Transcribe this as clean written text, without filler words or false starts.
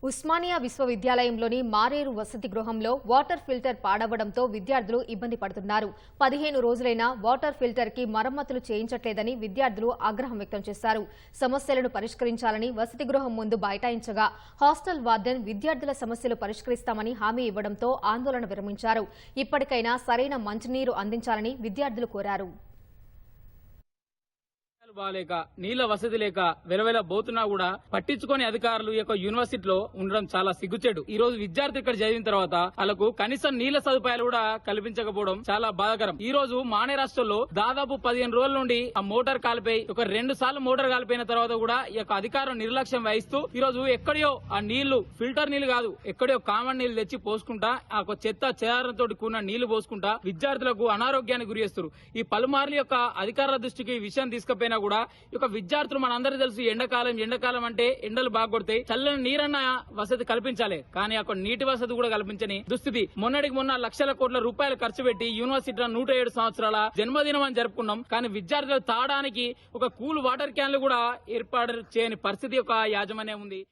ఉస్మానియా విశ్వవిద్యాలయంలోని మారేరు వసతి గృహంలో water filter పాడవడంతో విద్యార్థులు ఇబ్బంది పడుతున్నారు. 15 రోజులైనా వాటర్ ఫిల్టర్ కి మరమ్మతులు చేయించట్లేదని విద్యార్థులు ఆగ్రహం వ్యక్తం చేశారు. సమస్యలను పరిష్కరించాలని వసతి గృహం ముందు బైఠాయించగా హాస్టల్ వార్డెన్ విద్యార్థుల సమస్యలు పరిష్కరిస్తామని హామీ ఇవ్వడంతో ఆందోళన విరమించారు. ఇప్పటికైనా సరైన మంచినీరు అందించాలని విద్యార్థులు కోరారు. బాలేక నీళ్ల వసతి లేక వెలవెల బోతున్నా కూడా పట్టించుకొని అధికారులు ఈ యొక్క యూనివర్సిటీలో ఉండడం చాలా సిగ్గుచేడు. ఈ రోజు విద్యార్థి ఇక్కడ చదివిన తర్వాత వాళ్ళకు కనీసం నీళ్ల సదుపాయాలు కూడా కల్పించకపోవడం చాలా బాధాకరం. ఈ రోజు మానే రాష్ట్రంలో దాదాపు 15 రోజుల నుండి ఆ మోటార్ కాలిపోయి ఒక 2 సార్లు మోటార్ కాలిపోయిన తర్వాత కూడా ఈ యొక్క అధికారులు నిర్లక్ష్యం వహిస్తూ ఈ రోజు ఎక్కడో ఆ నీళ్లు ఫిల్టర్ నీళ్లు కాదు ఎక్కడో కామన్ నీళ్లు తెచ్చి పోసుకుంటా ఆ చెత్త చెదారంతో కూడిన నీళ్లు పోసుకుంటా విద్యార్థులకు అనారోగ్యానికి గురి చేస్తారు. ఈ పలుమార్లు యొక్క అధికారుల దృష్టికి ఈ విషయం తీసుకుపోయినా కూడా ఈ యొక్క విద్యార్థులు మనందరూ తెలుసు ఎండాకాలం అంటే ఎండలు బాగా కొడతాయి, చల్లని నీరన్న వసతి కల్పించాలి. కానీ అక్కడ నీటి వసతి కూడా కల్పించని దుస్థితి. మొన్నటికి మొన్న లక్షల కోట్ల రూపాయలు ఖర్చు పెట్టి యూనివర్సిటీలో 107 సంవత్సరాల జన్మదినం అని జరుపుకున్నాం. కానీ విద్యార్థులు తాగడానికి ఒక కూల్ వాటర్ క్యాన్లు కూడా ఏర్పాటు చేయని పరిస్థితి యొక్క యాజమాన్యం ఉంది.